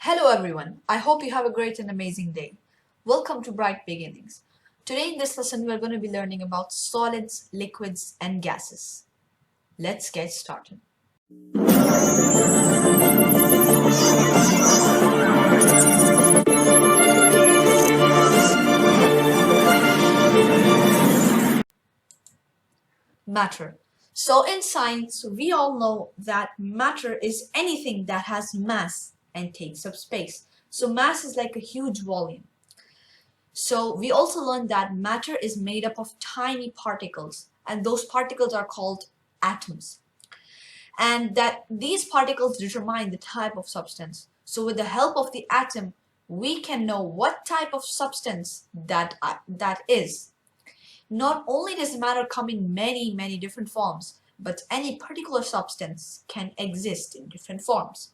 Hello everyone, I hope you have a great and amazing day. Welcome to Bright Beginnings. Today in this lesson we are going to be learning about solids, liquids and gases. Let's get started. Matter. So in science we all know that matter is anything that has mass and takes up space. So mass is like a huge volume. So we also learned that matter is made up of tiny particles, and those particles are called atoms. And that these particles determine the type of substance. So with the help of the atom, we can know what type of substance that is. Not only does matter come in many different forms, but any particular substance can exist in different forms.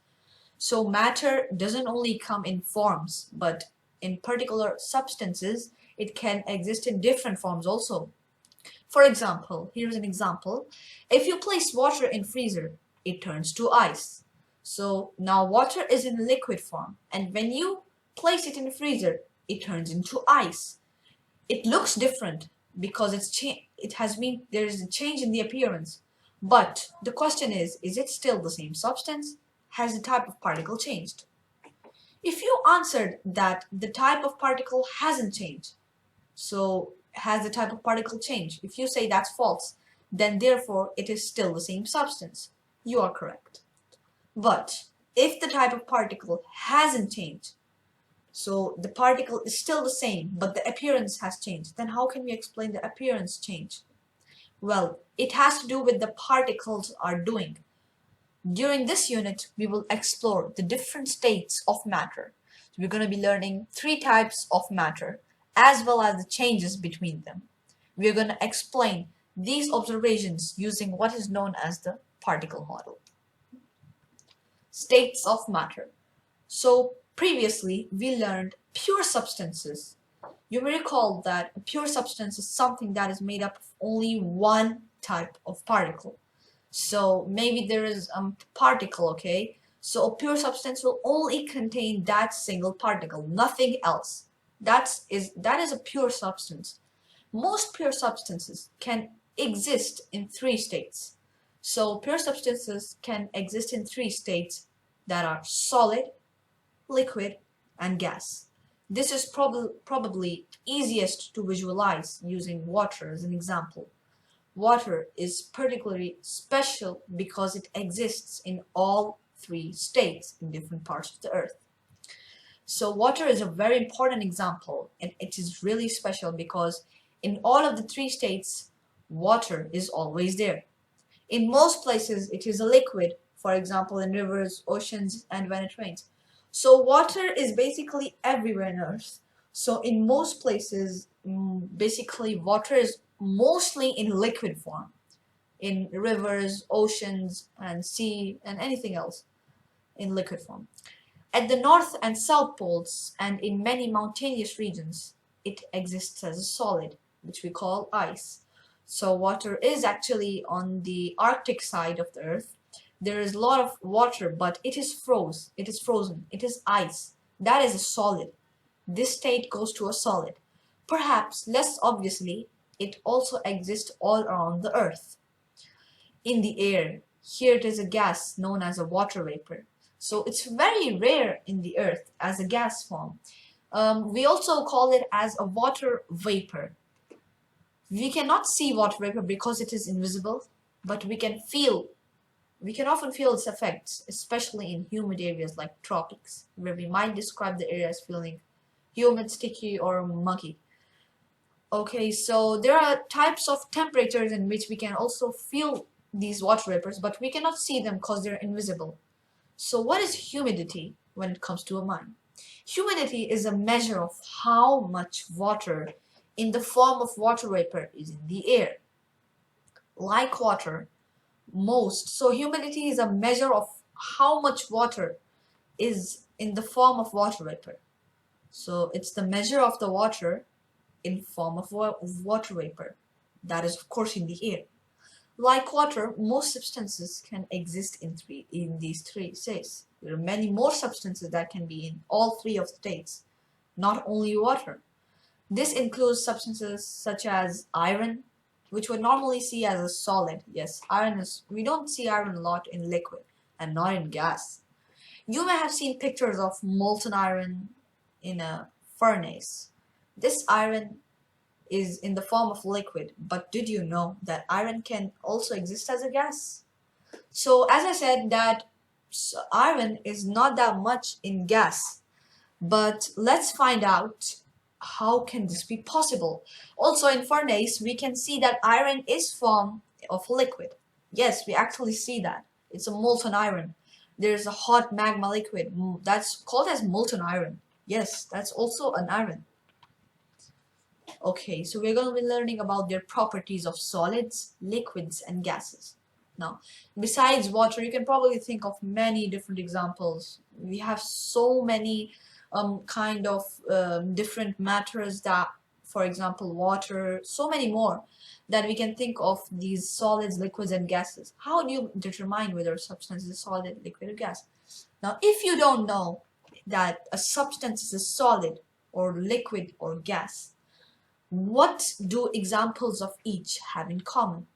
So matter doesn't only come in forms, but in particular substances, it can exist in different forms also. For example, here's an example. If you place water in freezer, it turns to ice. So now water is in liquid form, and when you place it in the freezer, it turns into ice. It looks different because there is a change in the appearance. But the question is it still the same substance? Has the type of particle changed? If you answered that the type of particle hasn't changed, so has the type of particle changed? If you say that's false, then therefore it is still the same substance. You are correct. But if the type of particle hasn't changed, so the particle is still the same, but the appearance has changed, then how can we explain the appearance change? Well, it has to do with the particles are doing. During this unit, we will explore the different states of matter. So we're going to be learning 3 types of matter, as well as the changes between them. We are going to explain these observations using what is known as the particle model. States of matter. So previously, we learned pure substances. You may recall that a pure substance is something that is made up of only one type of particle. So maybe there is a particle, okay? So a pure substance will only contain that single particle, nothing else. That is a pure substance. Most pure substances can exist in 3 states. So pure substances can exist in 3 states that are solid, liquid, and gas. This is probably easiest to visualize using water as an example. Water is particularly special because it exists in all 3 states in different parts of the earth. So water is a very important example, and it is really special because in all of the 3 states, water is always there. In most places, it is a liquid, for example, in rivers, oceans, and when it rains. So water is basically everywhere on earth. So in most places, basically water is mostly in liquid form, in rivers, oceans, and sea, and anything else in liquid form. At the north and south poles and in many mountainous regions, it exists as a solid, which we call ice. So water is actually on the Arctic side of the earth. There is a lot of water, but it is frozen, it is ice. That is a solid. This state goes to a solid. Perhaps less obviously, it also exists all around the earth. In the air, here it is a gas known as a water vapor. So it's very rare in the earth as a gas form. We also call it as a water vapor. We cannot see water vapor because it is invisible, but we can often feel its effects, especially in humid areas like tropics, where we might describe the area as feeling humid, sticky, or muggy. Okay, so there are types of temperatures in which we can also feel these water vapors, but we cannot see them because they're invisible. So what is humidity when it comes to a mine? Humidity is a measure of how much water in the form of water vapor is in the air. Like water, so humidity is a measure of how much water is in the form of water vapor. So it's the measure of the water in form of water vapor. That is of course in the air. Like water, most substances can exist in these three states. There are many more substances that can be in all three of the states, not only water. This includes substances such as iron, which we normally see as a solid. Yes, we don't see iron a lot in liquid and not in gas. You may have seen pictures of molten iron in a furnace. This iron is in the form of liquid, but did you know that iron can also exist as a gas? So as I said that iron is not that much in gas, but let's find out how can this be possible. Also in furnace we can see that iron is form of liquid. Yes, we actually see that. It's a molten iron. There's a hot magma liquid that's called as molten iron. Yes, that's also an iron. Okay, so we're going to be learning about their properties of solids, liquids, and gases. Now, besides water, you can probably think of many different examples. We have so many kind of different matters that, for example, water, so many more that we can think of these solids, liquids, and gases. How do you determine whether a substance is a solid, liquid, or gas? Now, if you don't know that a substance is a solid or liquid or gas, what do examples of each have in common?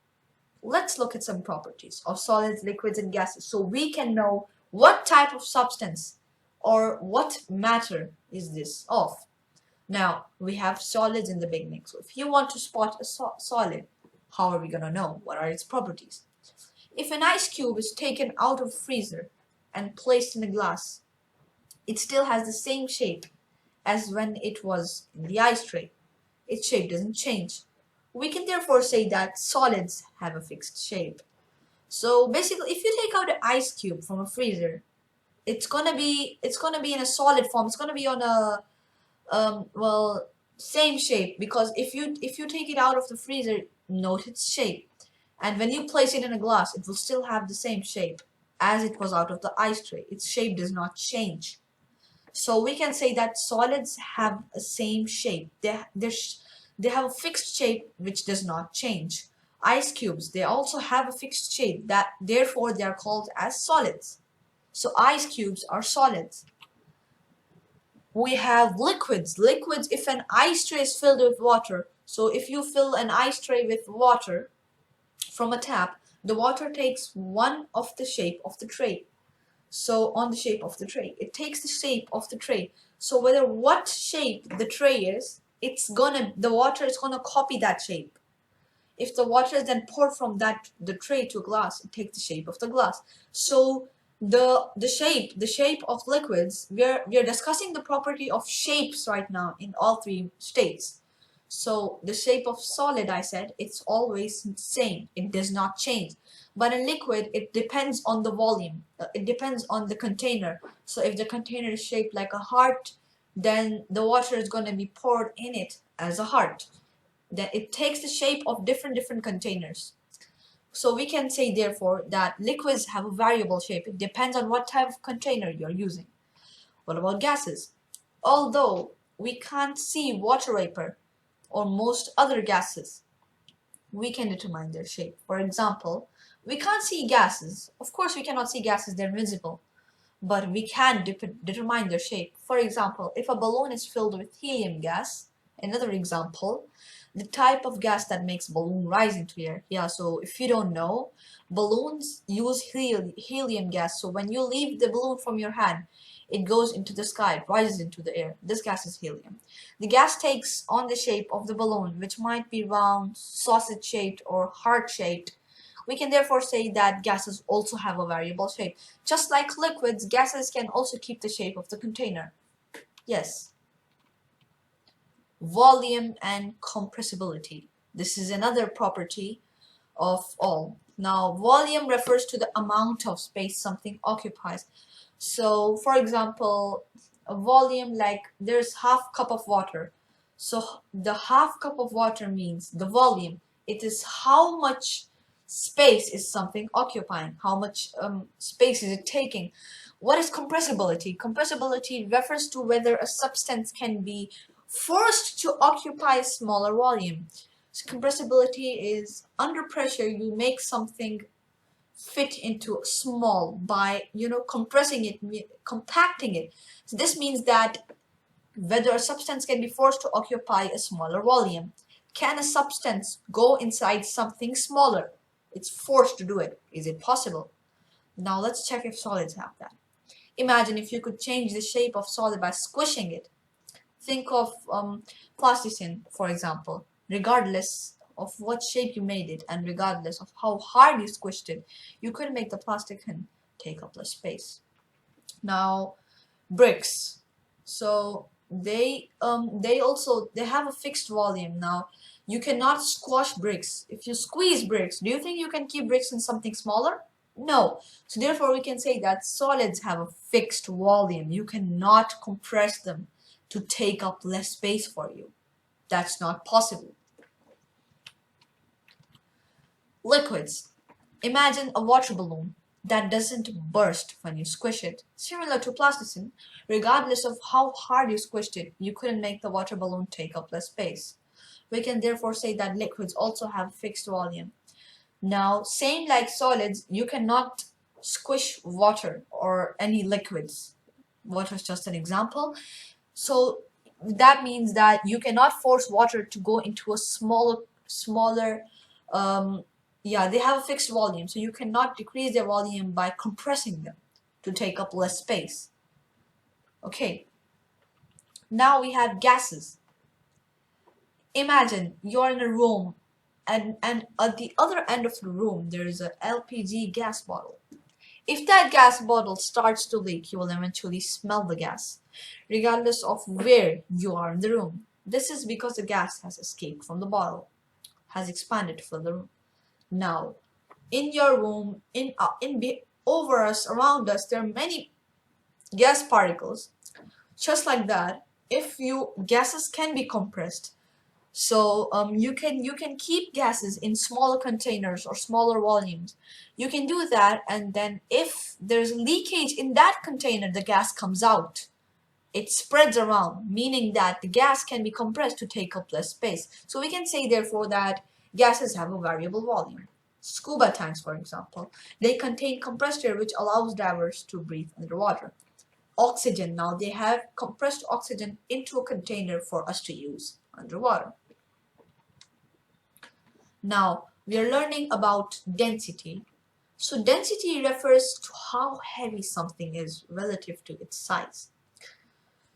Let's look at some properties of solids, liquids, and gases so we can know what type of substance or what matter is this of. Now, we have solids in the beginning. So if you want to spot a solid, how are we going to know? What are its properties? If an ice cube is taken out of freezer and placed in a glass, it still has the same shape as when it was in the ice tray. Its shape doesn't change. We can therefore say that solids have a fixed shape. So basically, if you take out an ice cube from a freezer, it's gonna be in a solid form. It's gonna be on a well, same shape, because if you take it out of the freezer, note its shape, and when you place it in a glass, it will still have the same shape as it was out of the ice tray. Its shape does not change. So we can say that solids have a same shape. They have a fixed shape which does not change. Ice cubes, they also have a fixed shape, that therefore they are called as solids. So ice cubes are solids. We have liquids. Liquids, if an ice tray is filled with water, so if you fill an ice tray with water from a tap, the water takes one of the shape of the tray. So on the shape of the tray, it takes the shape of the tray. So whether what shape the tray is, the water is gonna copy that shape. If the water is then poured from the tray to a glass, it takes the shape of the glass. So the shape of liquids, we are discussing the property of shapes right now in all three states. So the shape of solid, I said, it's always the same. It does not change. But in liquid, it depends on the volume. It depends on the container. So if the container is shaped like a heart, then the water is going to be poured in it as a heart. Then it takes the shape of different containers. So we can say therefore that liquids have a variable shape. It depends on what type of container you're using. What about gases? Although we can't see water vapor or most other gases, we can determine their shape. For example, we can't see gases. Of course, we cannot see gases, they're invisible. But we can determine their shape. For example, if a balloon is filled with helium gas, another example, the type of gas that makes balloon rise into air. Yeah, so if you don't know, balloons use helium gas. So when you leave the balloon from your hand, it goes into the sky, it rises into the air. This gas is helium. The gas takes on the shape of the balloon, which might be round, sausage-shaped, or heart-shaped. We can therefore say that gases also have a variable shape. Just like liquids, gases can also keep the shape of the container. Yes. Volume and compressibility. This is another property of all. Now, volume refers to the amount of space something occupies. So, for example, a volume, like there's half cup of water. So the half cup of water means the volume. It is how much space is something occupying, how much space is it taking. What is compressibility? Compressibility refers to whether a substance can be forced to occupy a smaller volume. So compressibility is under pressure you make something fit into small by compressing it, compacting it. So this means that whether a substance can be forced to occupy a smaller volume. Can a substance go inside something smaller? It's forced to do it. Is it possible? Now let's check if solids have that. Imagine if you could change the shape of solid by squishing it. Think of plasticine, for example. Regardless of what shape you made it and regardless of how hard you squished it, you could make the plasticine take up less space. Now, bricks. So they have a fixed volume. Now, you cannot squash bricks. If you squeeze bricks, do you think you can keep bricks in something smaller? No. So therefore we can say that solids have a fixed volume. You cannot compress them to take up less space for you. That's not possible. Liquids. Imagine a water balloon that doesn't burst when you squish it. Similar to plasticine, regardless of how hard you squished it, you couldn't make the water balloon take up less space. We can therefore say that liquids also have fixed volume. Now, same like solids, you cannot squish water or any liquids. Water is just an example. So that means that you cannot force water to go into a smaller they have a fixed volume, so you cannot decrease their volume by compressing them to take up less space. Okay, now we have gases. Imagine you're in a room and at the other end of the room there is a LPG gas bottle. If that gas bottle starts to leak, you will eventually smell the gas, regardless of where you are in the room. This is because the gas has escaped from the bottle, has expanded to fill the room. Now, in your room, over us, around us, there are many gas particles. Just like that, gases can be compressed. So you can keep gases in smaller containers or smaller volumes. You can do that, and then if there's leakage in that container, the gas comes out. It spreads around, meaning that the gas can be compressed to take up less space. So we can say therefore that gases have a variable volume. Scuba tanks, for example, they contain compressed air which allows divers to breathe underwater. Oxygen, now they have compressed oxygen into a container for us to use underwater. Now we are learning about density. So density refers to how heavy something is relative to its size.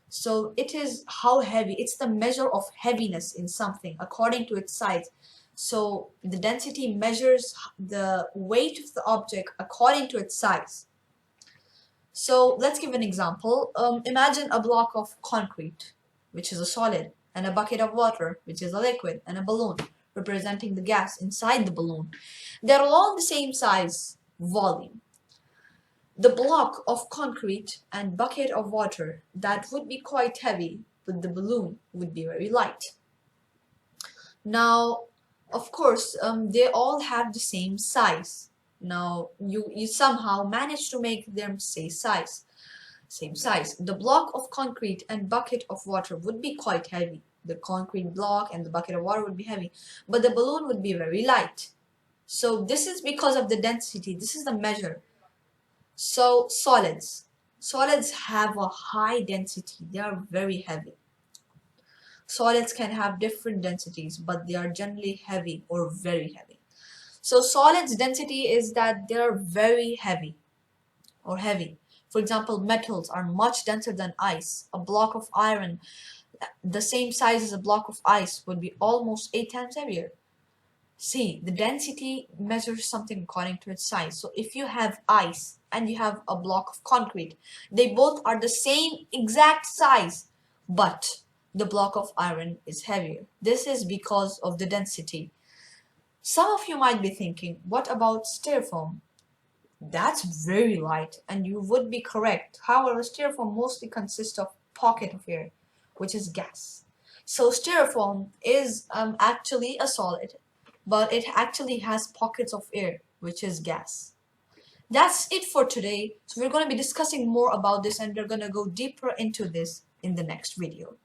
So it is how heavy, it's the measure of heaviness in something according to its size. So the density measures the weight of the object according to its size. So let's give an example. Imagine a block of concrete, which is a solid, and a bucket of water, which is a liquid, and a balloon, representing the gas inside the balloon. They're all the same size volume. The block of concrete and bucket of water, that would be quite heavy, but the balloon would be very light. Now, of course, they all have the same size. Now, you somehow manage to make them same size. The block of concrete and bucket of water would be quite heavy. The concrete block and the bucket of water would be heavy, but the balloon would be very light. So this is because of the density. This is the measure. So solids have a high density. They are very heavy. Solids can have different densities, but they are generally heavy or very heavy. So solids density is that they are very heavy or heavy. For example, metals are much denser than ice. A block of iron, the same size as a block of ice, would be almost 8 times heavier. See, the density measures something according to its size. So if you have ice and you have a block of concrete, they both are the same exact size, but the block of iron is heavier. This is because of the density. Some of you might be thinking, what about styrofoam? That's very light, and you would be correct. However, styrofoam mostly consists of pocket of air, which is gas. So styrofoam is actually a solid, but it actually has pockets of air, which is gas. That's it for today. So we're going to be discussing more about this, and we're going to go deeper into this in the next video.